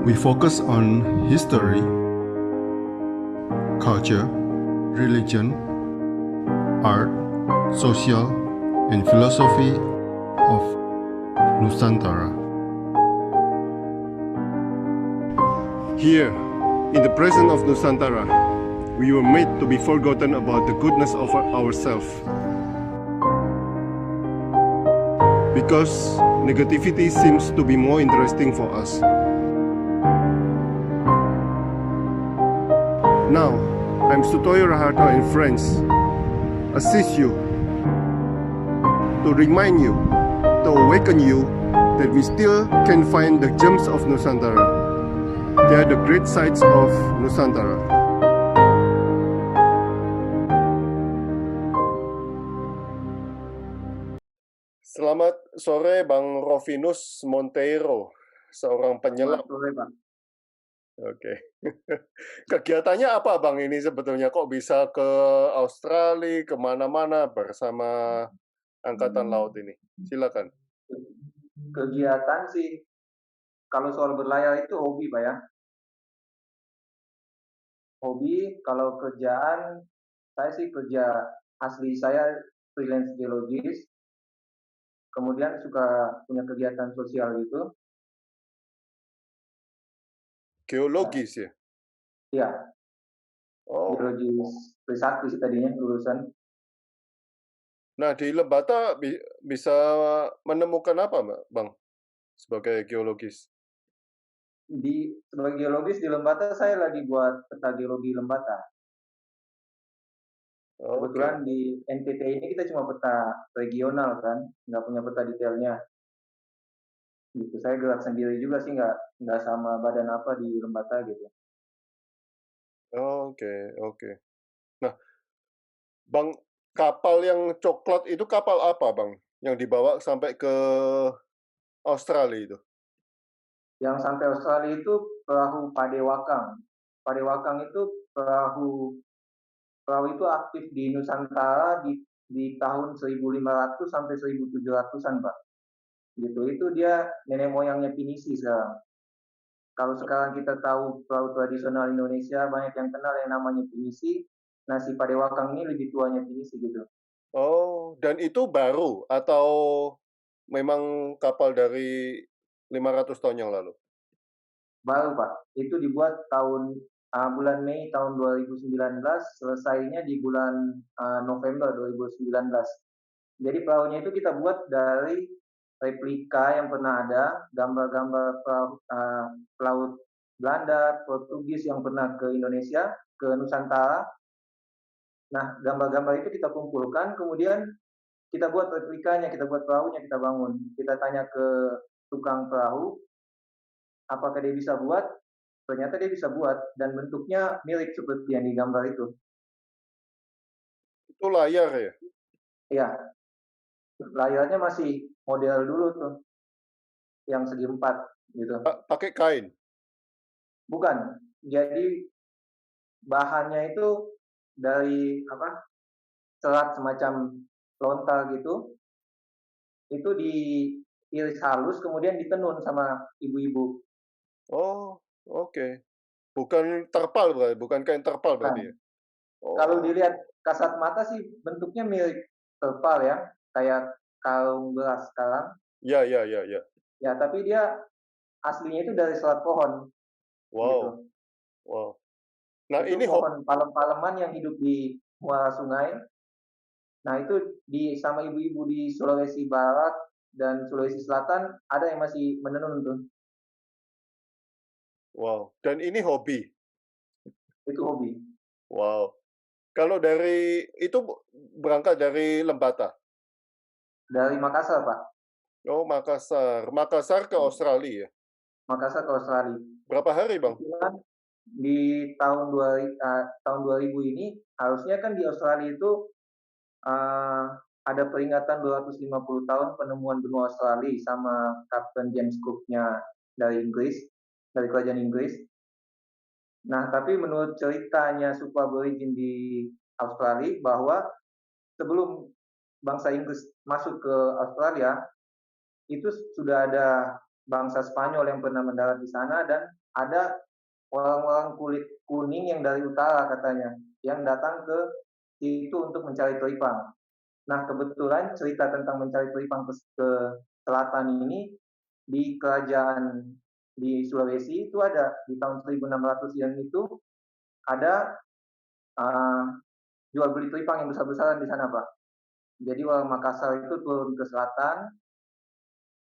We focus on history, culture, religion, art, social, and philosophy of Nusantara. Here, in the presence of Nusantara, we were made to be forgotten about the goodness of ourselves. Because negativity seems to be more interesting for us. Now, I'm Sutoyo Raharto and friends assist you to remind you, to awaken you that we still can find the gems of Nusantara. They are the great sights of Nusantara. Selamat sore Bang Rovinus Monteiro, seorang penyelam. Selamat sore, Pak. Oke. Kegiatannya apa Bang ini sebetulnya? Kok bisa ke Australia, kemana-mana bersama Angkatan Laut ini? Silakan. Kegiatan sih, kalau soal berlayar itu hobi, Pak ya. Hobi, kalau kerjaan, saya sih kerja asli saya freelance geologis, kemudian suka punya kegiatan sosial gitu. Geologis ya? Iya, Oh. geologis Trisakti sih tadinya lulusan. Nah, di Lembata bisa menemukan apa, Bang, sebagai geologis? Sebagai geologis di Lembata, saya lagi buat peta geologi Lembata. Kebetulan di NTT ini kita cuma peta regional kan, nggak punya peta detailnya. Gitu, saya gerak sendiri juga sih, nggak sama badan apa di Lembata gitu. Oke. Nah, Bang, kapal yang coklat itu kapal apa, Bang? Yang dibawa sampai ke Australia itu? Yang sampai Australia itu perahu Padewakang. Padewakang itu perahu itu aktif di Nusantara di tahun 1500 sampai 1700-an, Pak. Gitu. Itu dia nenek moyangnya pinisi sekarang. Kalau sekarang kita tahu perahu tradisional Indonesia, banyak yang kenal yang namanya pinisi. Nah, si Padewakang ini lebih tuanya pinisi gitu. Oh, dan itu baru atau memang kapal dari 500 tahun yang lalu? Baru, Pak. Itu dibuat bulan Mei tahun 2019, selesainya di bulan November 2019. Jadi perahunya itu kita buat dari replika yang pernah ada, gambar-gambar pelaut Belanda, Portugis yang pernah ke Indonesia, ke Nusantara. Nah, gambar-gambar itu kita kumpulkan, kemudian kita buat replikanya, kita buat perahunya, kita bangun. Kita tanya ke tukang perahu, apakah dia bisa buat? Ternyata dia bisa buat, dan bentuknya mirip seperti yang digambar itu. Itu layar ya? Iya, layarnya masih model dulu tuh, yang segi 4 gitu. Pakai kain? Bukan, jadi bahannya itu dari serat semacam lontar gitu, itu diiris halus kemudian ditenun sama ibu-ibu. Oh, oke. Bukan terpal berarti, bukan kain terpal berarti ya? Kalau Oh. dilihat kasat mata sih bentuknya mirip terpal ya, kayak kalung beras sekarang. Ya. Ya, tapi dia aslinya itu dari serat pohon. Gitu. Wow. Nah, itu ini pohon palem-paleman yang hidup di muara sungai. Nah, itu sama ibu-ibu di Sulawesi Barat dan Sulawesi Selatan ada yang masih menenun tuh. Wow. Dan ini hobi? Itu hobi. Wow. Kalau itu berangkat dari Lembata? Dari Makassar, Pak. Oh, Makassar. Makassar ke Australia ya? Makassar ke Australia. Berapa hari, Bang? Di tahun 2000 ini, harusnya kan di Australia itu ada peringatan 250 tahun penemuan benua Australia sama Kapten James Cook-nya dari Inggris, dari kerajaan Inggris. Nah, tapi menurut ceritanya suku aborigin di Australia bahwa sebelum bangsa Inggris masuk ke Australia, itu sudah ada bangsa Spanyol yang pernah mendarat di sana dan ada orang-orang kulit kuning yang dari utara katanya, yang datang ke situ untuk mencari teripang. Nah, kebetulan cerita tentang mencari teripang ke selatan ini di kerajaan di Sulawesi itu ada di tahun 1600-an itu ada jual beli teripang yang besar-besaran di sana, Pak. Jadi orang Makassar itu turun ke selatan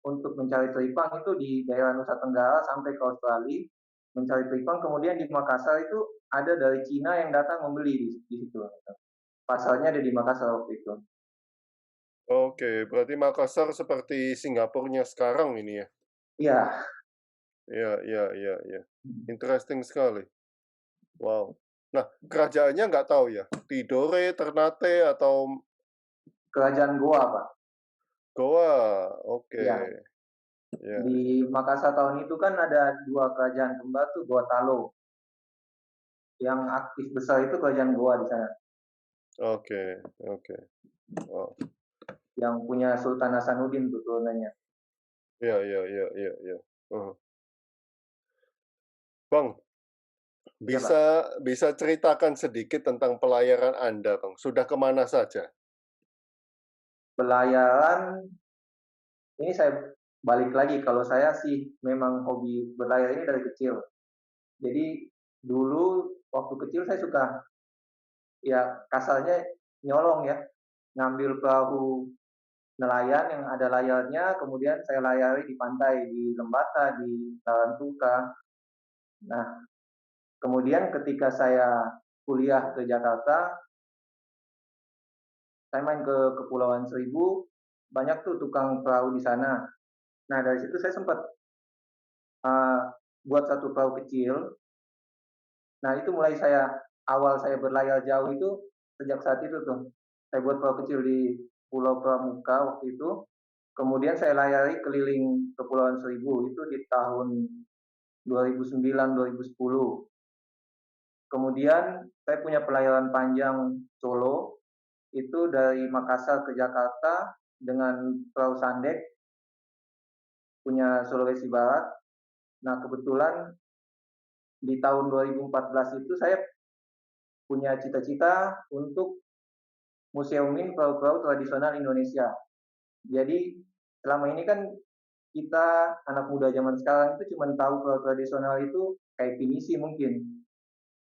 untuk mencari teripang itu di daerah Nusa Tenggara sampai ke Australia mencari teripang. Kemudian di Makassar itu ada dari Cina yang datang membeli di situ. Pasarnya ada di Makassar waktu itu. Oke, berarti Makassar seperti Singapurnya sekarang ini ya? Iya, Iya, iya, iya, iya. Interesting sekali. Wow. Nah, kerajaannya nggak tahu ya? Tidore, Ternate, atau kerajaan Goa, Pak. Goa? Oke. Iya, Ya, di Makassar tahun itu kan ada dua kerajaan kembar tuh Goa Talo. Yang aktif besar itu kerajaan Goa di sana. oke, oke. Oh, Yang punya Sultan Hasanuddin tuh turunannya. iya, iya, iya, iya, iya. Uh. Bang, Iya, Pak. bisa ceritakan sedikit tentang pelayaran Anda, Bang? Sudah kemana saja? Pelayaran ini saya balik lagi, kalau saya sih memang hobi berlayar ini dari kecil. Jadi dulu waktu kecil saya suka, ya kasarnya nyolong ya, ngambil perahu nelayan yang ada layarnya, kemudian saya layari di pantai, di Lembata, di Tarantuka. Nah, kemudian ketika saya kuliah ke Jakarta, saya main ke Kepulauan Seribu, banyak tuh tukang perahu di sana. Nah, dari situ saya sempat buat satu perahu kecil. Nah, itu mulai awal saya berlayar jauh itu sejak saat itu tuh. Saya buat perahu kecil di Pulau Pramuka waktu itu. Kemudian saya layari keliling Kepulauan Seribu itu di tahun 2009-2010. Kemudian saya punya pelayaran panjang solo itu dari Makassar ke Jakarta dengan perahu Sandek punya Sulawesi Barat. Nah, kebetulan di tahun 2014 itu saya punya cita-cita untuk museumin perahu-perahu tradisional Indonesia. Jadi selama ini kan kita anak muda zaman sekarang itu cuma tahu perahu tradisional itu kayak pinisi mungkin.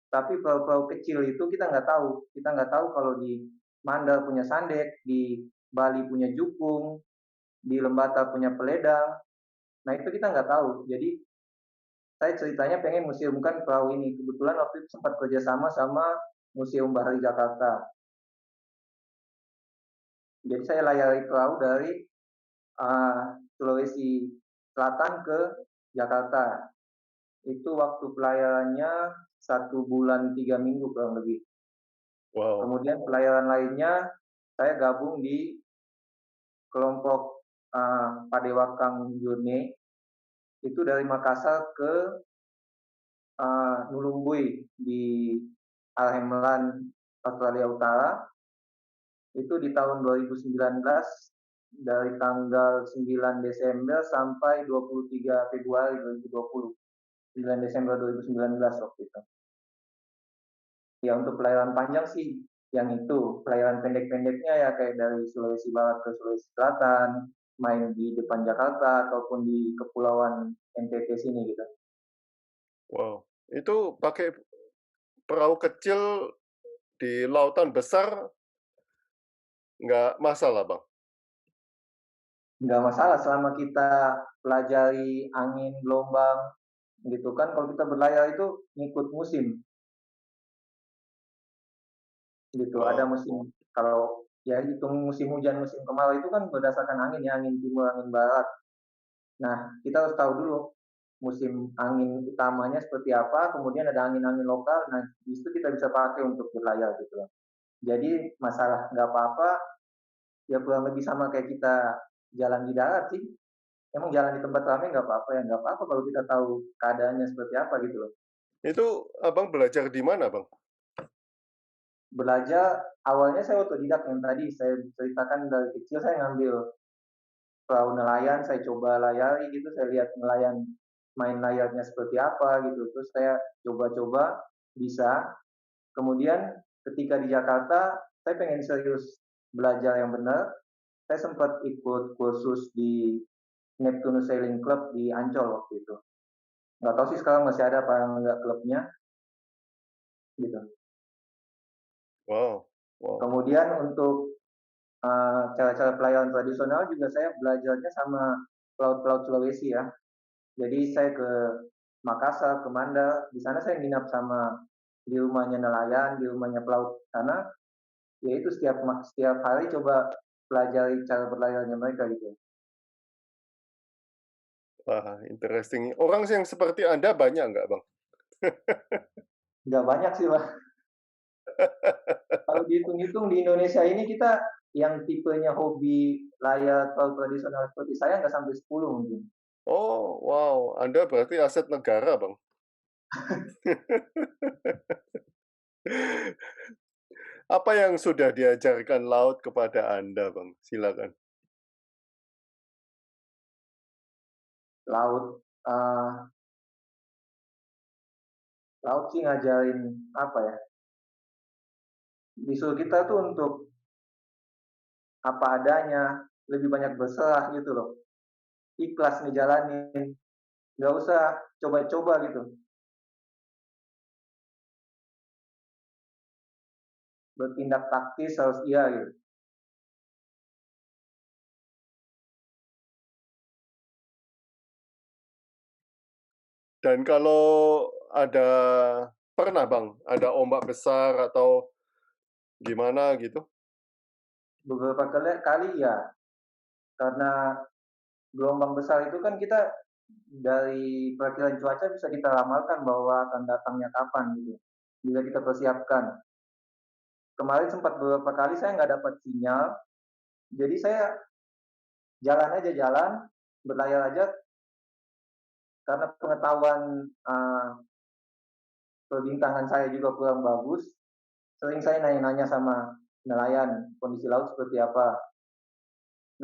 Tapi perahu-perahu kecil itu kita nggak tahu. Kita nggak tahu kalau di Mandar punya sandek, di Bali punya jukung, di Lembata punya peledang. Nah itu kita nggak tahu. Jadi saya ceritanya pengen museumkan perahu ini. Kebetulan waktu itu sempat kerjasama sama Museum Bahari Jakarta. Jadi saya layari perahu dari Sulawesi Selatan ke Jakarta. Itu waktu pelayarannya 1 bulan 3 minggu kurang lebih. Wow. Kemudian pelayaran lainnya saya gabung di kelompok Padewakang Jurne itu dari Makassar ke Nulumbui di Alhemlan, Australia Utara. Itu di tahun 2019 dari tanggal 9 Desember sampai 23 Februari 2020. 9 Desember 2019 waktu itu. Ya untuk pelayaran panjang sih yang itu, pelayaran pendek-pendeknya ya kayak dari Sulawesi Barat ke Sulawesi Selatan, main di depan Jakarta ataupun di kepulauan NTT sini gitu. Wow. Itu pakai perahu kecil di lautan besar nggak masalah, Bang? Nggak masalah selama kita pelajari angin, gelombang, gitu kan. Kalau kita berlayar itu ngikut musim, gitu. Ada Wow. musim, kalau ya hitung musim hujan, musim kemarau itu kan berdasarkan angin ya, angin timur, angin barat. Nah, kita harus tahu dulu musim angin utamanya seperti apa, kemudian ada angin-angin lokal, nah di situ kita bisa pakai untuk berlayar gitu. Jadi masalah nggak apa-apa, ya kurang lebih sama kayak kita jalan di darat sih. Emang jalan di tempat ramai nggak apa-apa ya, nggak apa-apa kalau kita tahu keadaannya seperti apa gitu loh. Itu Abang belajar di mana, Bang? Belajar, awalnya saya otodidak yang tadi saya ceritakan dari kecil saya ngambil perahu nelayan, saya coba layari gitu, saya lihat nelayan main layarnya seperti apa gitu. Terus saya coba-coba bisa. Kemudian ketika di Jakarta, saya pengen serius belajar yang benar. Saya sempat ikut kursus di Neptunus Sailing Club di Ancol waktu itu. Nggak tahu sih sekarang masih ada apa enggak klubnya, gitu. Wow, wow. Kemudian untuk cara-cara pelayaran tradisional juga saya belajarnya sama pelaut-pelaut Sulawesi ya. Jadi saya ke Makassar, ke Mandar, di sana saya nginap sama di rumahnya nelayan, di rumahnya pelaut sana, ya itu setiap hari coba pelajari cara berlayarnya mereka gitu. Wah, interesting. Orang yang seperti Anda banyak nggak, Bang? Nggak banyak sih, Pak. Kalau dihitung-hitung di Indonesia ini kita yang tipenya hobi layar pelaut tradisional seperti saya nggak sampai 10 mungkin. Oh, wow. Anda berarti aset negara, Bang. Apa yang sudah diajarkan laut kepada Anda, Bang? Silakan. Laut, laut sih ngajarin apa ya? Disuruh kita tuh untuk apa adanya, lebih banyak berserah gitu loh. Ikhlas ngejalanin, nggak usah coba-coba gitu. Bertindak taktis harus iya gitu. Dan kalau ada pernah, Bang, ada ombak besar atau gimana gitu? Beberapa kali ya, karena gelombang besar itu kan kita dari perakilan cuaca bisa kita ramalkan bahwa akan datangnya kapan gitu. Bila kita persiapkan. Kemarin sempat beberapa kali saya nggak dapat sinyal, jadi saya jalan, berlayar aja karena pengetahuan perbintangan saya juga kurang bagus. Sering saya nanya-nanya sama nelayan kondisi laut seperti apa.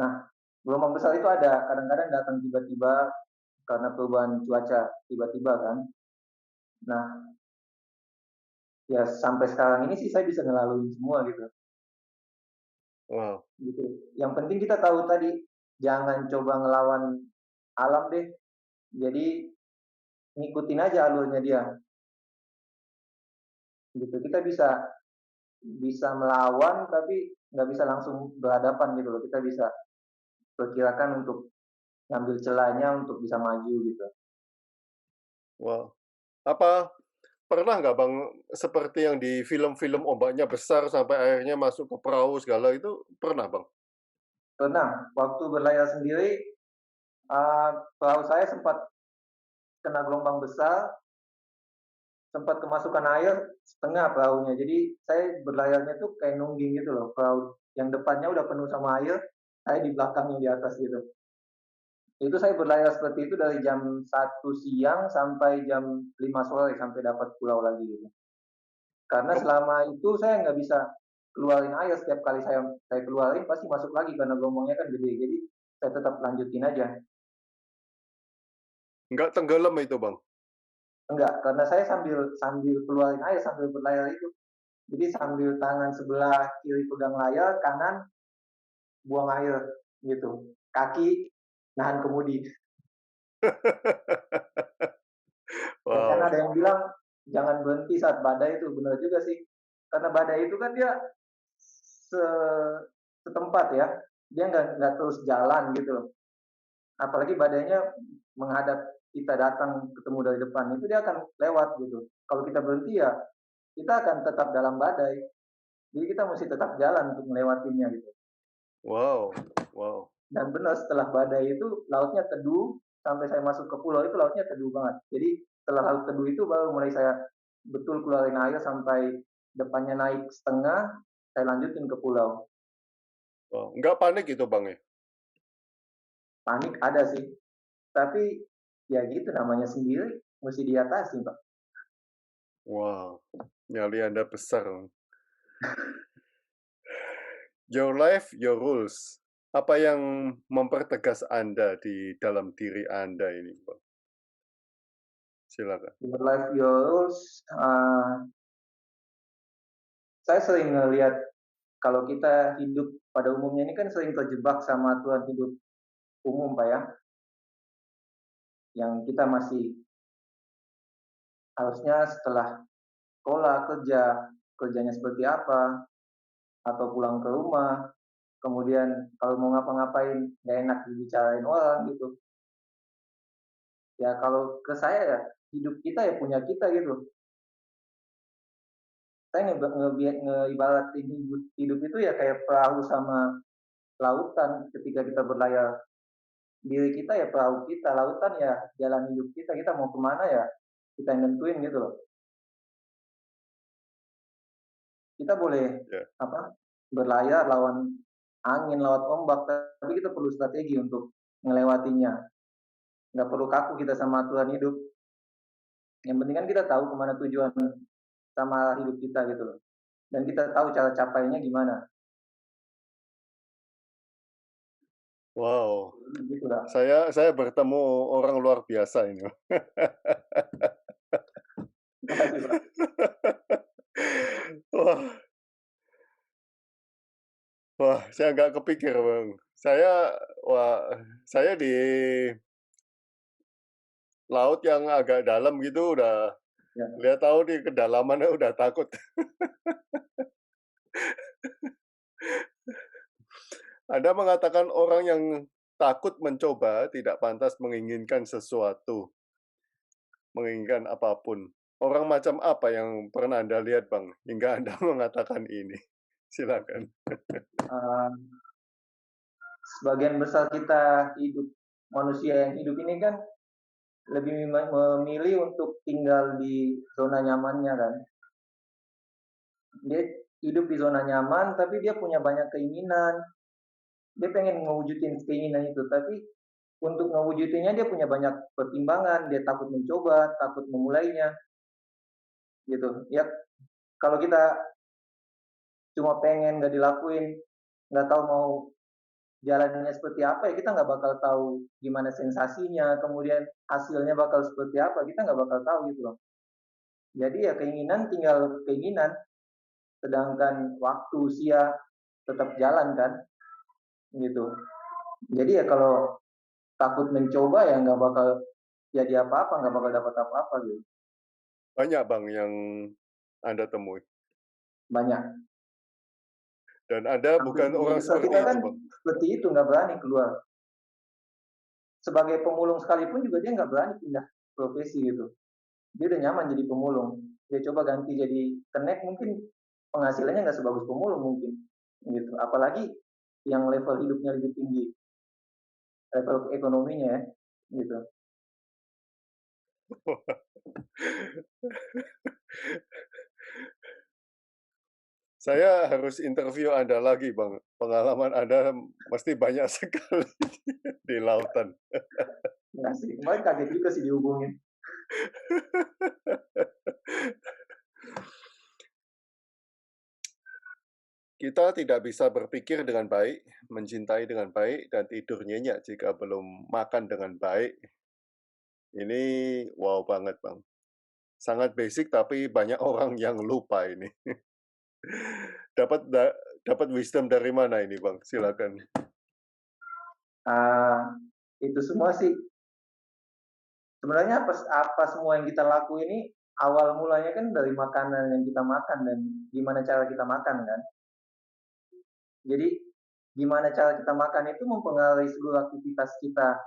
Nah, gelombang besar itu ada, kadang-kadang datang tiba-tiba karena perubahan cuaca tiba-tiba kan. Nah, ya sampai sekarang ini sih saya bisa ngelaluin semua gitu. Wow, Gitu. Yang penting kita tahu tadi jangan coba ngelawan alam deh. Jadi ngikutin aja alurnya dia. Gitu. Kita bisa bisa melawan tapi nggak bisa langsung berhadapan gitu loh. Kita bisa perkirakan untuk ngambil celahnya untuk bisa maju gitu. wow. Apa pernah nggak, Bang, seperti yang di film-film ombaknya besar sampai akhirnya masuk ke perahu segala itu pernah, Bang? Pernah waktu berlayar sendiri, perahu saya sempat kena gelombang besar, sempat kemasukan air setengah perahunya. Jadi saya berlayarnya tuh kayak nungging gitu loh. Perahu yang depannya udah penuh sama air, saya di belakangnya di atas gitu. Itu saya berlayar seperti itu dari jam 1 siang sampai jam 5 sore sampai dapat pulau lagi gitu. Karena Kem selama itu saya nggak bisa keluarin air, setiap kali saya keluarin pasti masuk lagi karena gelombangnya kan gede. Jadi saya tetap lanjutin aja. nggak tenggelam itu, Bang? Enggak, karena saya sambil sambil keluarin air sambil berlayar itu. Jadi sambil tangan sebelah kiri pegang layar, kanan buang air gitu. Kaki nahan kemudi. Dan kan Wow, ada yang bilang jangan berhenti saat badai, itu benar juga sih. Karena badai itu kan dia se setempat ya, dia nggak terus jalan gitu. Apalagi badainya menghadap kita datang ketemu dari depan, itu dia akan lewat gitu. Kalau kita berhenti ya kita akan tetap dalam badai. Jadi kita mesti tetap jalan untuk melewatinya gitu. wow, wow, Dan benar setelah badai itu lautnya teduh, sampai saya masuk ke pulau itu lautnya teduh banget. Jadi setelah laut teduh itu baru mulai saya betul keluarin air sampai depannya naik setengah, saya lanjutin ke pulau. wow. Nggak panik itu, Bang, ya? Panik ada sih, tapi ya gitu namanya sendiri, mesti diatasi Pak. Wow, nyali Anda besar. Your life, your rules. Apa yang mempertegas Anda di dalam diri Anda ini, Bang? silakan. Your life, your rules. Saya sering ngelihat kalau kita hidup pada umumnya ini kan sering terjebak sama aturan hidup umum, Pak ya. Yang kita masih harusnya setelah sekolah, kerjanya seperti apa, atau pulang ke rumah, kemudian kalau mau ngapa-ngapain nggak enak dibicarain orang gitu. Ya kalau ke saya ya hidup kita ya punya kita gitu. Saya ngeibaratin hidup itu ya kayak perahu sama lautan ketika kita berlayar. Diri kita ya perahu kita, lautan ya jalan hidup kita. Kita mau kemana ya kita yang nentuin gitu loh. Kita boleh Ya. berlayar lawan angin, lawan ombak, tapi kita perlu strategi untuk melewatinya. Nggak perlu kaku kita sama aturan hidup. Yang penting kan kita tahu kemana tujuan sama hidup kita gitu loh. Dan kita tahu cara capainya gimana. Wow, Gitu lah. saya bertemu orang luar biasa ini. Terima kasih, Pak. Wah, wah, saya nggak kepikir, Bang. Saya di laut yang agak dalam gitu udah Ya. lihat tahu di kedalamannya udah takut. Anda mengatakan orang yang takut mencoba tidak pantas menginginkan sesuatu, menginginkan apapun. Orang macam apa yang pernah Anda lihat, Bang, hingga Anda mengatakan ini? Silakan. Uh, Sebagian besar kita hidup, manusia yang hidup ini kan lebih memilih untuk tinggal di zona nyamannya kan. Dia hidup di zona nyaman, tapi dia punya banyak keinginan. Dia pengen mewujudin keinginan itu, tapi untuk mewujudinnya dia punya banyak pertimbangan. Dia takut mencoba, takut memulainya, gitu. Ya, kalau kita cuma pengen nggak dilakuin, nggak tahu mau jalannya seperti apa, ya kita nggak bakal tahu gimana sensasinya, kemudian hasilnya bakal seperti apa, kita nggak bakal tahu gitu loh. Jadi ya keinginan tinggal keinginan, sedangkan waktu usia tetap jalan kan, gitu. Jadi ya kalau takut mencoba ya nggak bakal jadi apa-apa, nggak bakal dapat apa-apa gitu. Banyak, Bang, yang Anda temui. Banyak. Dan Anda bukan orang Besar seperti kita itu, kan Bang. seperti itu, nggak berani keluar. Sebagai pemulung sekalipun juga dia nggak berani pindah profesi gitu. Dia udah nyaman jadi pemulung. Dia coba ganti jadi kenek, mungkin penghasilannya nggak sebagus pemulung mungkin, gitu. Apalagi yang level hidupnya lebih tinggi, level ekonominya ya, gitu. Saya harus interview Anda lagi, Bang. Pengalaman Anda mesti banyak sekali di lautan. Ya sih, kemarin kaget juga sih dihubungin. Kita tidak bisa berpikir dengan baik, mencintai dengan baik, dan tidur nyenyak jika belum makan dengan baik. Ini wow banget, Bang. Sangat basic tapi banyak orang yang lupa ini. Dapat dapat wisdom dari mana ini, Bang? Silakan. Itu semua sih sebenarnya apa semua yang kita lakuin ini awal mulanya kan dari makanan yang kita makan dan gimana cara kita makan kan. Jadi gimana cara kita makan itu mempengaruhi seluruh aktivitas kita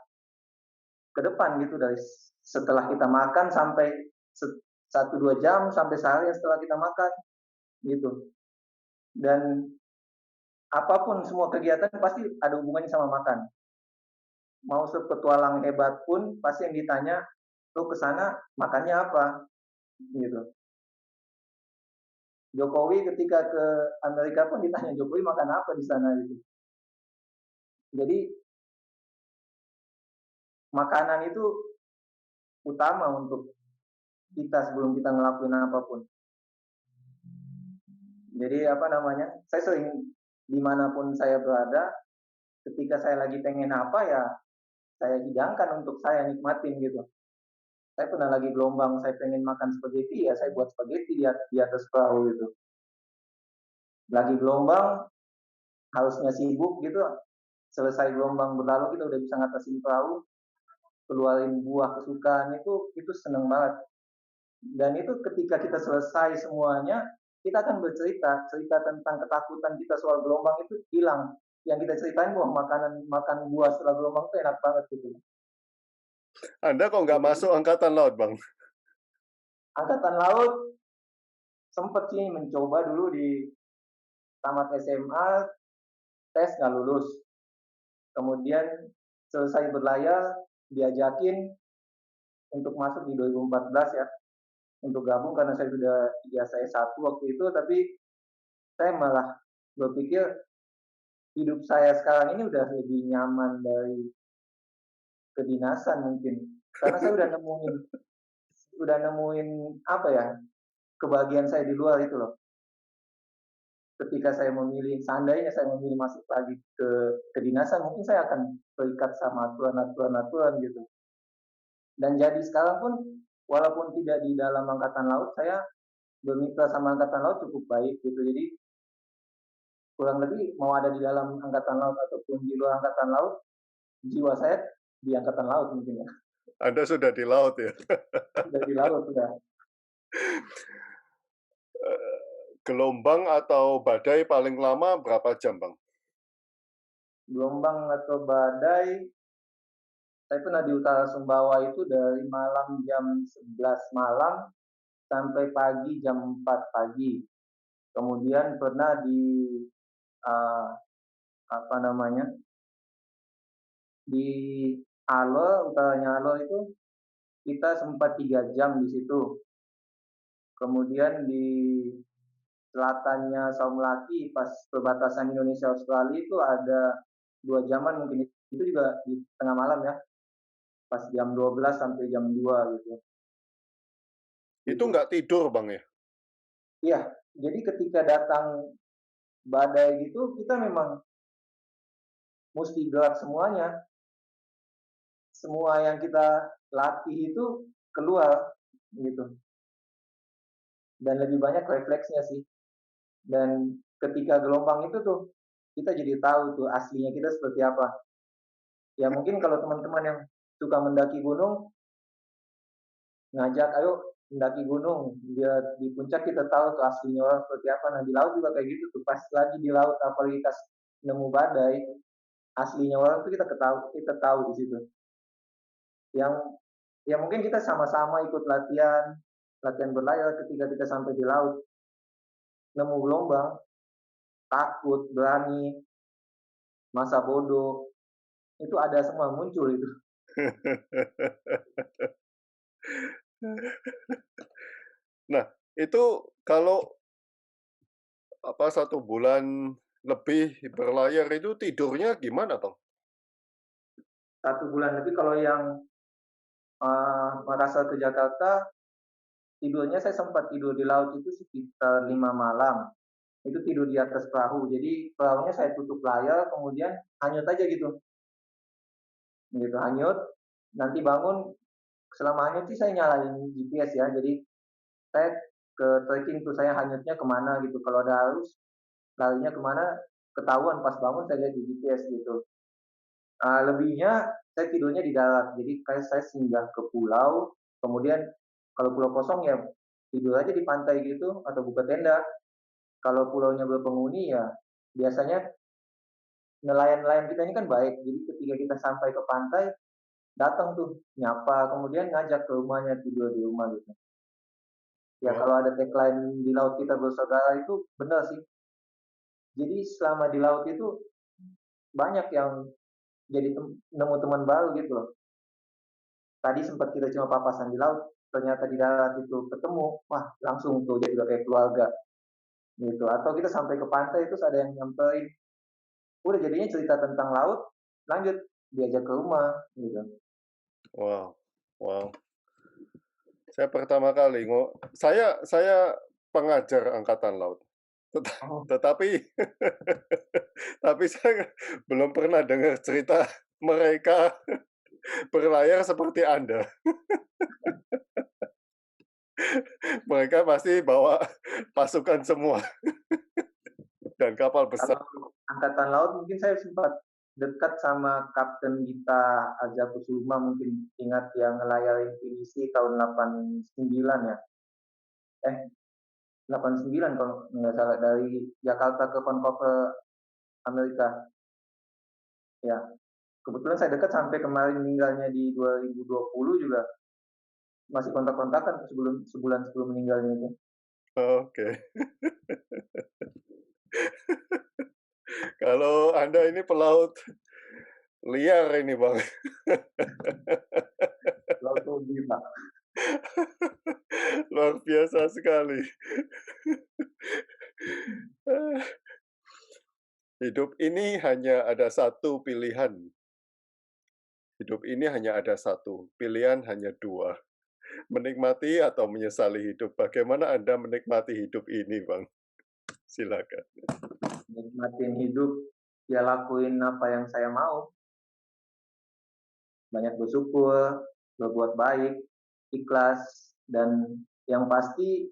ke depan gitu, dari setelah kita makan sampai 1-2 jam sampai sehari setelah kita makan gitu. Dan apapun semua kegiatan pasti ada hubungannya sama makan. Mau sepetualang hebat pun pasti yang ditanya, "Lu ke sana makannya apa?" gitu. Jokowi ketika ke Amerika pun ditanya, "Jokowi makan apa di sana?" gitu. Jadi makanan itu utama untuk kita sebelum kita ngelakuin apapun. Jadi saya sering dimanapun saya berada, ketika saya lagi pengen apa ya saya hidangkan untuk saya nikmatin gitu. Saya pernah lagi gelombang, saya pengen makan spaghetti, ya saya buat spaghetti di atas perahu itu. Lagi gelombang, harusnya sibuk gitu, selesai gelombang berlalu kita udah bisa ngatasin perahu, keluarin buah kesukaan itu seneng banget. Dan itu ketika kita selesai semuanya, kita akan bercerita, cerita tentang ketakutan kita soal gelombang itu hilang. Yang kita ceritain bahwa makan buah setelah gelombang itu enak banget gitu. Anda kok nggak Jadi masuk angkatan laut, Bang? angkatan laut sempet sih mencoba dulu di tamat SMA, tes nggak lulus. Kemudian selesai berlayar, diajakin untuk masuk di 2014 ya, untuk gabung karena saya sudah ijazah S1 waktu itu, tapi saya malah berpikir hidup saya sekarang ini udah lebih nyaman dari kedinasan mungkin. Karena saya udah nemuin apa ya, kebahagiaan saya di luar itu loh. Ketika saya memilih, seandainya saya memilih masuk lagi ke kedinasan, mungkin saya akan terikat sama aturan-aturan gitu. Dan jadi sekarang pun, walaupun tidak di dalam angkatan laut, saya bermitra sama angkatan laut cukup baik gitu. Jadi kurang lebih mau ada di dalam angkatan laut ataupun di luar angkatan laut, jiwa saya di angkatan laut mungkin ya. Anda sudah di laut ya? Sudah di laut sudah. Gelombang atau badai paling lama berapa jam, Bang? Gelombang atau badai, saya pernah di utara Sumbawa itu dari malam jam 11 malam sampai pagi jam 4 pagi. Kemudian pernah di uh, apa namanya, di Alo, utaranya Alo itu kita sempat 3 jam di situ. Kemudian di selatannya Saumlaki pas perbatasan Indonesia Australia itu ada 2 jaman mungkin, itu juga di tengah malam ya, pas jam 12 sampai jam 2 gitu. Itu Gitu. nggak tidur, Bang ya? Iya, jadi ketika datang badai gitu kita memang mesti gerak semuanya. Semua yang kita latih itu keluar gitu. Dan lebih banyak refleksnya sih. Dan ketika gelombang itu tuh kita jadi tahu tuh aslinya kita seperti apa. Ya mungkin kalau teman-teman yang suka mendaki gunung ngajak ayo mendaki gunung, dia di puncak kita tahu tuh aslinya orang seperti apa. Nah di laut juga kayak gitu tuh, pas lagi di laut apalagi pas nemu badai, aslinya orang tuh kita tahu di situ. Yang ya mungkin kita sama-sama ikut latihan latihan berlayar, ketika kita sampai di laut nemu gelombang, takut, berani, masa bodoh, itu ada semua muncul itu. Nah, itu kalau 1 bulan lebih berlayar itu tidurnya gimana, Bang? 1 bulan lebih kalau yang Makassar ke Jakarta, tidurnya saya sempat tidur di laut itu sekitar 5 malam. Itu tidur di atas perahu. Jadi perahunya saya tutup layar, kemudian hanyut aja gitu. Gitu hanyut, nanti bangun, selama hanyut sih saya nyalain GPS ya. Jadi saya ke tracking tuh saya hanyutnya kemana gitu. Kalau ada arus, larinya kemana, ketahuan pas bangun saya lihat di GPS gitu. Lebihnya saya tidurnya di darat. Jadi kayak saya singgah ke pulau, kemudian kalau pulau kosong ya tidur aja di pantai gitu atau buka tenda. Kalau pulaunya berpenghuni ya biasanya nelayan-nelayan kita ini kan baik. Jadi ketika kita sampai ke pantai, datang tuh nyapa, kemudian ngajak ke rumahnya tidur di rumah gitu. Ya Wah, kalau ada tagline di laut kita bersaudara itu benar sih. Jadi selama di laut itu banyak yang jadi nemu teman baru gitu loh. Tadi sempat kita cuma papasan di laut, ternyata di darat itu ketemu, wah langsung tuh jadi udah kayak keluarga gitu. Atau kita sampai ke pantai terus ada yang nyamperin, udah jadinya cerita tentang laut, lanjut diajak ke rumah gitu. wow, wow. Saya pertama kali saya pengajar angkatan laut. Teta Oh, tetapi tapi saya belum pernah dengar cerita mereka berlayar seperti Anda. Mereka pasti bawa pasukan semua dan kapal besar. Kalau angkatan laut mungkin saya sempat dekat sama Kapten Gita Aja Kusuma, mungkin ingat yang ngelayarin pinisi tahun 89 ya. Eh, 89 kalau nggak salah, dari Jakarta ke Vancouver, Amerika. Ya, kebetulan saya dekat sampai kemarin meninggalnya di 2020 juga masih kontak-kontakan sebelum sebulan sebelum meninggalnya itu. Oke. Kalau Anda ini pelaut liar ini, Bang. Laut Tobi, Pak. Luar biasa sekali. Hidup ini hanya ada satu pilihan. Hidup ini hanya ada satu, pilihan hanya dua. Menikmati atau menyesali hidup. Bagaimana Anda menikmati hidup ini, Bang? Silakan. Nikmatin hidup, ya lakuin apa yang saya mau. Banyak bersyukur, berbuat baik, ikhlas, dan yang pasti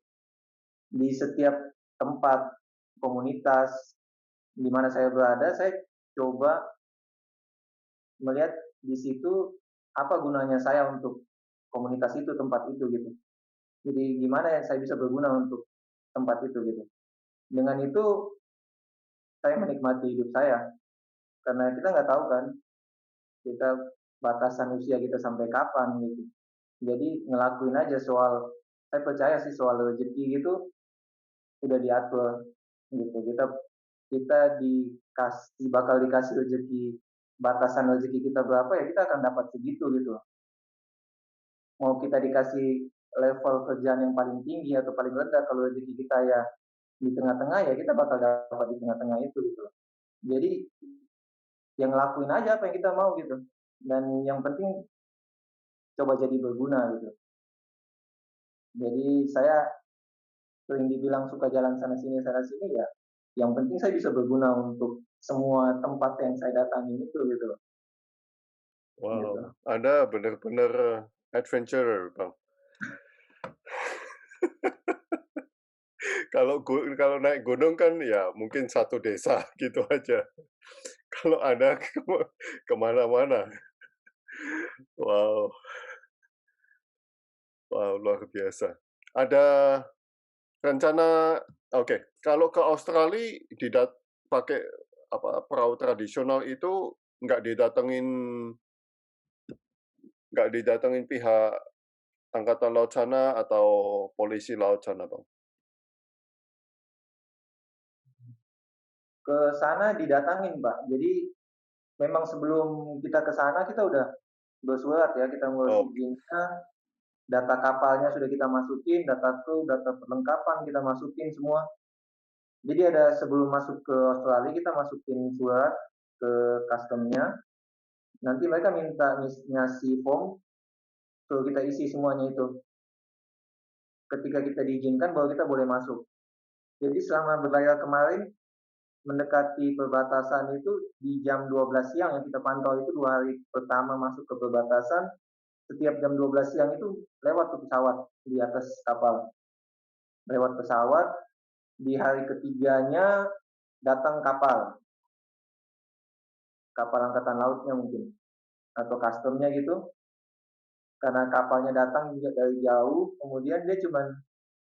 di setiap tempat, komunitas, di mana saya berada, saya coba melihat di situ apa gunanya saya untuk komunitas itu, tempat itu gitu. Jadi gimana ya saya bisa berguna untuk tempat itu gitu. Dengan itu saya menikmati hidup saya, karena kita nggak tahu kan, kita batasan usia kita sampai kapan gitu. Jadi ngelakuin aja, saya percaya sih soal rezeki gitu udah diatur gitu. Kita bakal dikasih rezeki, batasan rezeki kita berapa ya kita akan dapat segitu gitu. Mau kita dikasih level kerjaan yang paling tinggi atau paling rendah, kalau rezeki kita ya di tengah-tengah, ya kita bakal dapat di tengah-tengah itu gitu. Jadi yang ngelakuin aja apa yang kita mau gitu. Dan yang penting coba jadi berguna gitu. Jadi saya sering dibilang suka jalan sana sini ya. Yang penting saya bisa berguna untuk semua tempat yang saya datangin itu gitu. Gitu. Wow, Anda benar-benar adventurer, Bang. Kalau naik gunung kan ya mungkin satu desa gitu aja. Kalau Anda kemana-mana. Wow, wow, luar biasa. Ada rencana, oke, kalau ke Australia pakai perahu tradisional itu nggak didatengin nggak didatengin pihak angkatan laut sana atau polisi laut sana, Bang? Ke sana didatangin, Pak. Jadi memang sebelum kita ke sana kita udah bersurat ya, kita ngurus Oh, izinnya, data kapalnya sudah kita masukin, data kru, data perlengkapan kita masukin semua. Jadi ada sebelum masuk ke Australia kita masukin surat ke customnya. Nanti mereka minta ngasih form, suruh kita isi semuanya itu. Ketika kita diizinkan baru kita boleh masuk. Jadi selama berlayar kemarin mendekati perbatasan itu di jam 12 siang yang kita pantau itu 2 hari pertama masuk ke perbatasan, setiap jam 12 siang itu lewat tuh pesawat di atas kapal. Lewat pesawat, di hari ketiganya datang kapal angkatan lautnya mungkin, atau customnya gitu, karena kapalnya datang juga dari jauh, kemudian dia cuma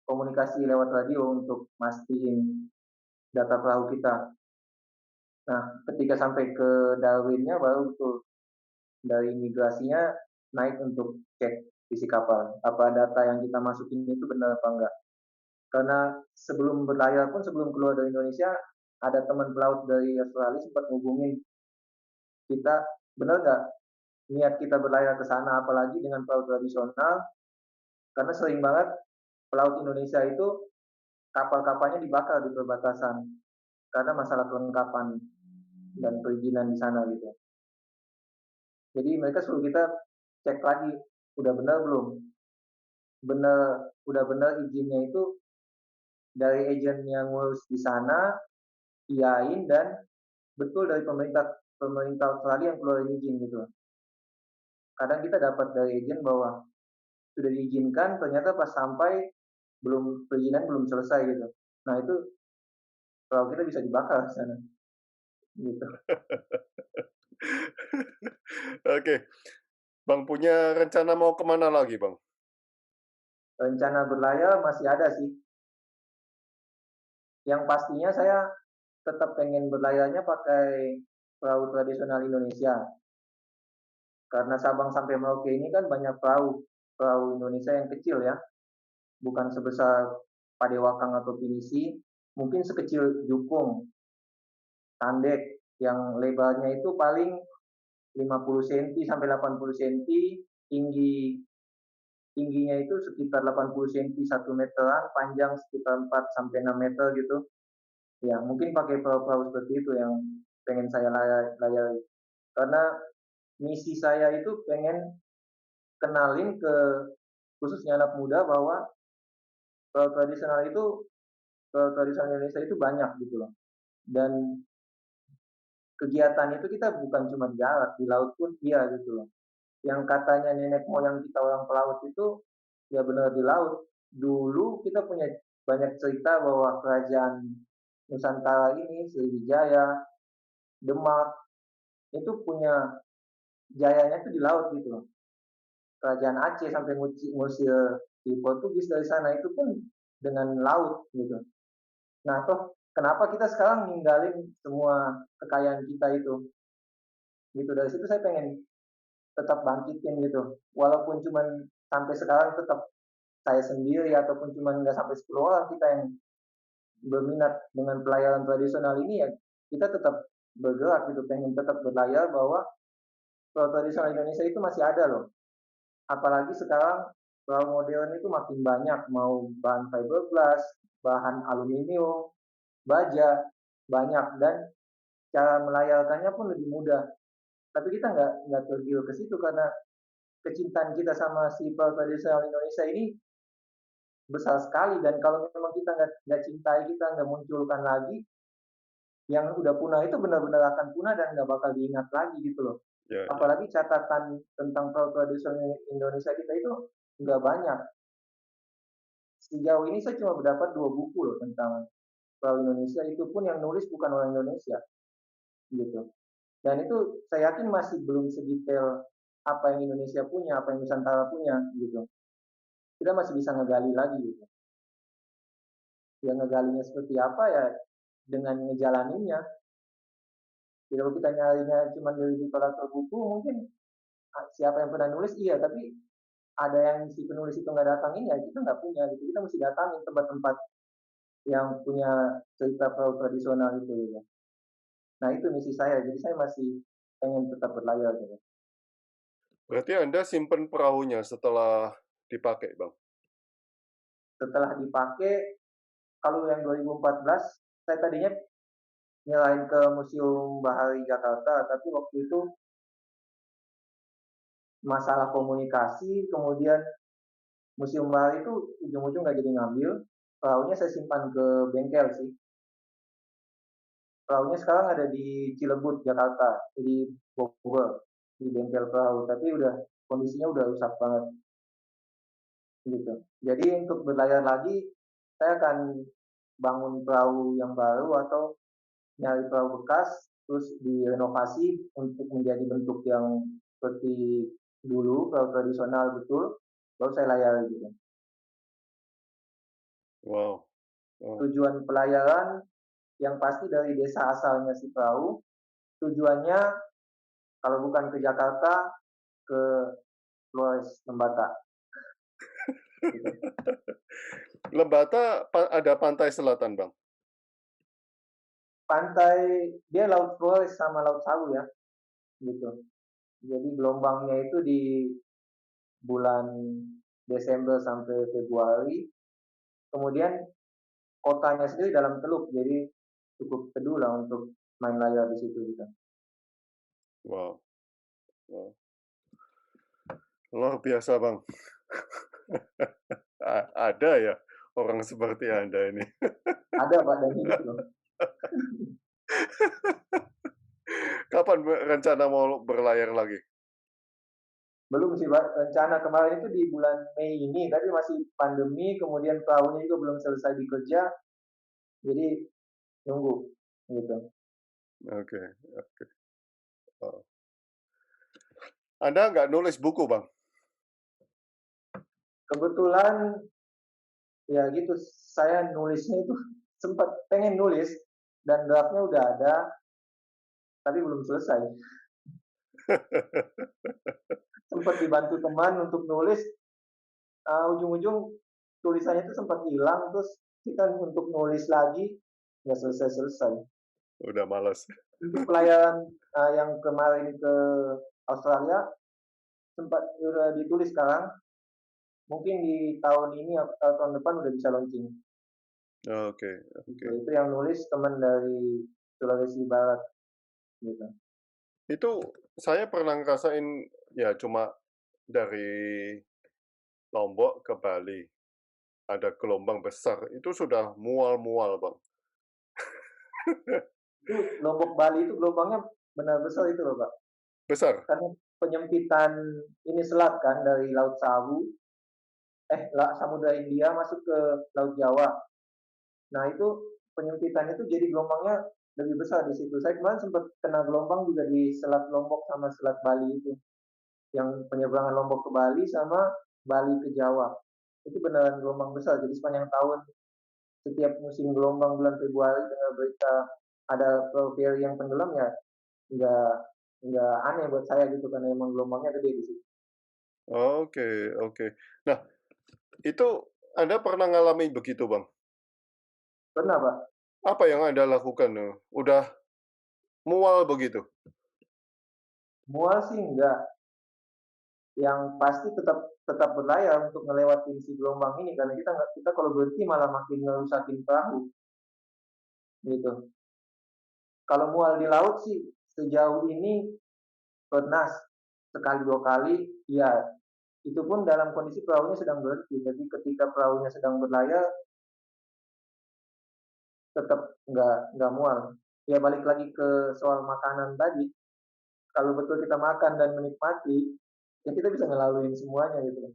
komunikasi lewat radio untuk mastiin data perahu kita. Nah, ketika sampai ke Darwinnya baru tuh dari imigrasinya naik untuk cek isi kapal. Apa data yang kita masukin itu benar apa enggak. Karena sebelum berlayar pun, sebelum keluar dari Indonesia, ada teman pelaut dari Australia sempat ngubungin kita, benar nggak niat kita berlayar ke sana, apalagi dengan pelaut tradisional, karena sering banget pelaut Indonesia itu kapal-kapalnya dibakar di perbatasan karena masalah kelengkapan dan perizinan di sana gitu. Jadi mereka suruh kita cek lagi, udah benar belum? Udah benar izinnya itu dari agen yang ngurus di sana, iyain, dan betul dari pemerintah pemerintah Australia yang keluarin izin gitu. kadang kita dapat dari agen bahwa sudah diizinkan, ternyata pas sampai perizinan belum selesai gitu. Nah itu perahu kita bisa dibakar di sana, gitu. Oke, Bang punya rencana mau kemana lagi, Bang? Rencana berlayar masih ada sih. Yang pastinya saya tetap pengen berlayarnya pakai perahu tradisional Indonesia. Karena Sabang sampai Merauke ini kan banyak perahu Indonesia yang kecil ya, bukan sebesar Padewakang atau Pinisi, mungkin sekecil Jukung, Tandek, yang lebarnya itu paling 50 cm sampai 80 cm, tinggi tingginya itu sekitar 80 cm 1 meteran, panjang sekitar 4 sampai 6 meter gitu. Ya, mungkin pakai perahu-perahu seperti itu yang pengen saya layari. Karena misi saya itu pengen kenalin ke khususnya anak muda bahwa perahu tradisional itu perahu tradisional Indonesia itu banyak gitu loh. Dan kegiatan itu kita bukan cuma di darat, di laut pun iya gitu loh. Yang katanya nenek moyang kita orang pelaut itu ya benar di laut. Dulu kita punya banyak cerita bahwa kerajaan Nusantara ini, Sriwijaya, Demak, itu punya jayanya itu di laut gitu loh. Kerajaan Aceh sampai ngusir di Portugis dari sana itu pun dengan laut gitu. Nah, toh kenapa kita sekarang ninggalin semua kekayaan kita itu? Gitu dari situ saya pengen tetap bangkitin gitu. Walaupun cuman sampai sekarang tetap saya sendiri ataupun cuman nggak sampai 10 orang kita yang berminat dengan pelayaran tradisional ini ya kita tetap bergerak gitu pengen tetap berlayar bahwa pelaut tradisional Indonesia itu masih ada loh. Apalagi sekarang perahu modern itu makin banyak mau bahan fiberglass, bahan aluminium, baja banyak dan cara melayarkannya pun lebih mudah. Tapi kita nggak tergiur ke situ karena kecintaan kita sama si perahu tradisional Indonesia ini besar sekali dan kalau memang kita nggak cintai kita nggak munculkan lagi yang udah punah itu benar-benar akan punah dan nggak bakal diingat lagi gitu loh. Ya, ya. Apalagi catatan tentang perahu tradisional Indonesia kita itu nggak banyak. Sejauh ini saya cuma mendapat 2 buku loh tentang perahu Indonesia, itu pun yang nulis bukan orang Indonesia, gitu. Dan itu saya yakin masih belum sedetail apa yang Indonesia punya, apa yang Nusantara punya, gitu. Kita masih bisa ngegali lagi, gitu. Ya ngegalinya seperti apa ya dengan ngejalaninnya. Jadi kalau kita nyarinya cuma dari literatur buku, mungkin siapa yang pernah nulis iya, tapi ada yang si penulis itu nggak datangin ya kita nggak punya gitu. Kita mesti datangin tempat-tempat yang punya cerita perahu tradisional itu gitu. Nah itu misi saya, jadi saya masih pengen tetap berlayar gitu. Berarti Anda simpen perahunya setelah dipakai, Bang? Setelah dipakai, kalau yang 2014, saya tadinya nyerahin ke Museum Bahari Jakarta, tapi waktu itu masalah komunikasi, kemudian Museum Bahari itu ujung-ujung nggak jadi ngambil, perahunya saya simpan ke bengkel sih. Perahunya sekarang ada di Cilebut, Jakarta, di Bogor, di bengkel perahu, tapi udah kondisinya udah rusak banget gitu. Jadi untuk berlayar lagi, saya akan bangun perahu yang baru atau nyari perahu bekas, terus direnovasi untuk menjadi bentuk yang seperti dulu, perahu tradisional betul, baru saya layar gitu. Wow. Wow. Tujuan pelayaran yang pasti dari desa asalnya si perahu, tujuannya kalau bukan ke Jakarta, ke Flores Lembata. Gitu. Lembata ada pantai selatan, Bang? Pantai, dia Laut Flores sama Laut Sawu ya, gitu. Jadi gelombangnya itu di bulan Desember sampai Februari. Kemudian kotanya sendiri dalam teluk, jadi cukup teduh lah untuk main layar di situ gitu. Wow. Wow. Luar biasa, Bang. Ada ya orang seperti Anda ini. Ada Pak dan hidup loh. Kapan rencana mau berlayar lagi? Belum sih, Pak. Rencana kemarin itu di bulan Mei ini, tapi masih pandemi, kemudian perahunya juga belum selesai dikerja, jadi nunggu gitu. Oke, oke. Oh. Anda nggak nulis buku, Bang? Kebetulan ya gitu, saya nulisnya itu sempat pengen nulis dan draftnya udah ada, tapi belum selesai. Sempat dibantu teman untuk nulis, ujung-ujung tulisannya itu sempat hilang, terus kita untuk nulis lagi nggak selesai-selesai. Udah malas. Untuk pelayaran yang kemarin ke Australia sempat udah ditulis sekarang, mungkin di tahun ini atau tahun depan udah bisa launching. Oke, Gitu. oke. Itu yang nulis teman dari Sulawesi Barat. Gitu. Itu saya pernah ngerasain, ya cuma dari Lombok ke Bali, ada gelombang besar, itu sudah mual-mual, Bang. Itu Lombok Bali itu gelombangnya benar besar itu loh Pak. Besar? Karena penyempitan ini selat kan dari Laut Sabu, Samudra India masuk ke Laut Jawa. Nah itu penyempitan itu jadi gelombangnya lebih besar di situ. Saya kemarin sempat kena gelombang juga di Selat Lombok sama Selat Bali itu. Yang penyeberangan Lombok ke Bali sama Bali ke Jawa. Itu beneran gelombang besar. Jadi sepanjang tahun setiap musim gelombang bulan Februari dengan berita ada feri yang tenggelam ya nggak nggak aneh buat saya gitu karena emang gelombangnya gede di situ. Oke, oke. Nah, itu Anda pernah ngalamin begitu, Bang? Pernah Pak? Apa yang Anda lakukan? Udah mual begitu? Mual sih enggak. Yang pasti tetap tetap berlayar untuk ngelewatin si gelombang ini karena kita kalau berhenti malah makin ngerusakin perahu gitu. Kalau mual di laut sih sejauh ini pernah sekali dua kali, ya itu pun dalam kondisi perahunya sedang berhenti. Jadi ketika perahunya sedang berlayar tetap nggak mual. Ya balik lagi ke soal makanan tadi. Kalau betul kita makan dan menikmati, ya kita bisa ngelaluin semuanya gitu.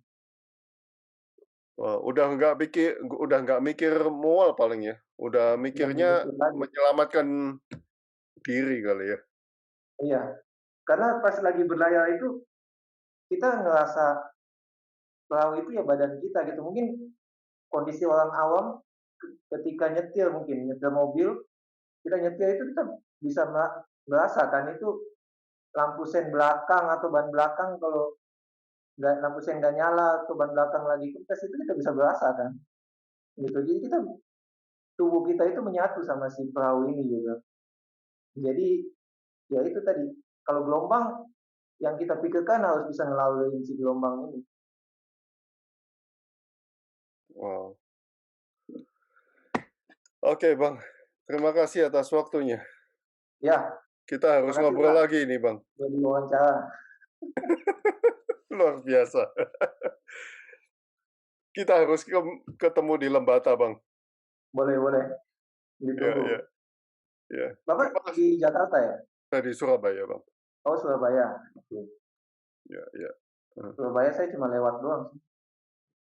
Wah, udah nggak mikir mual paling ya? Udah Nggak mikirnya mikir lagi. menyelamatkan diri kali ya? Iya, karena pas lagi berlayar itu kita ngerasa perahu itu ya badan kita gitu. Mungkin kondisi orang awam ketika nyetir mungkin nyetir mobil, kita nyetir itu kita bisa merasakan itu lampu sen belakang atau ban belakang kalau nggak lampu sen nggak nyala atau ban belakang lagi kempes itu kita bisa berasa kan gitu. Jadi kita tubuh kita itu menyatu sama si perahu ini gitu. Jadi ya itu tadi kalau gelombang yang kita pikirkan harus bisa melalui si gelombang ini. Wow. Oke, Bang. Terima kasih atas waktunya. Ya, Kita terima harus kasih ngobrol Pak lagi nih, Bang. jadi wawancara. Luar biasa. Kita harus ketemu di Lembata, Bang. Boleh boleh Ya, ditunggu. ya, ya. Terima Bapak kasih. di Jakarta ya? Saya di Surabaya, Bang. Oh Surabaya. Oke. Ya, ya. Surabaya saya cuma lewat doang sih.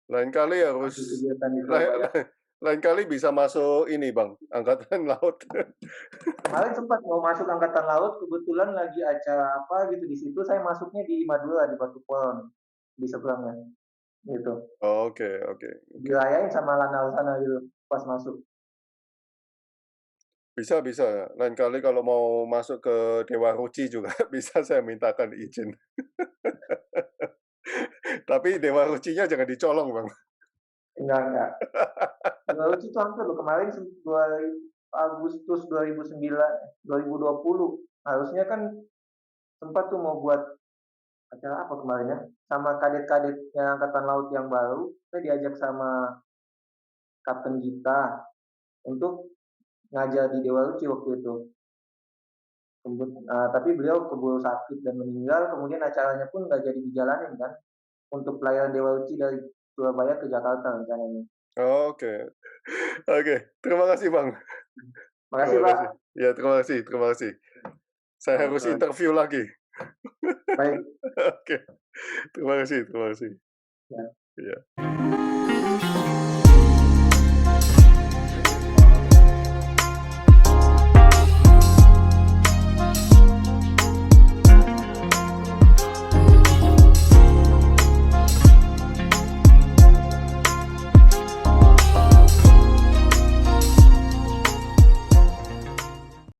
Lain kali harus Masih kegiatan di lain, Surabaya. lain kali bisa masuk ini, Bang, Angkatan Laut. Kemarin sempat mau masuk angkatan laut, kebetulan lagi acara apa gitu di situ saya masuknya di Madura di Batu Poron di seberangnya gitu. Oke, oke, oke. Dirayain sama Lanal sana gitu pas masuk. Bisa, bisa. Lain kali kalau mau masuk ke Dewa Ruci juga bisa saya mintakan izin. Tapi Dewa Rucinya jangan dicolong, Bang. Enggak. Lalu itu hampir loh kemarin 2 Agustus 2009 2020 harusnya kan sempat tuh mau buat acara apa kemarin ya sama kadet-kadetnya angkatan laut yang baru saya diajak sama Kapten Gita untuk ngajar di Dewa Ruci waktu itu. Tapi beliau keburu sakit dan meninggal, kemudian acaranya pun nggak jadi dijalanin kan, untuk pelayaran Dewa Ruci dari Surabaya ke Jakarta rencananya. Oke. Oke, terima kasih, Bang. Makasih Terima Pak. kasih. Ya, terima kasih, terima kasih. Saya Baik, harus baik. interview lagi. Baik. Oke. Terima kasih terima kasih. Ya. Iya.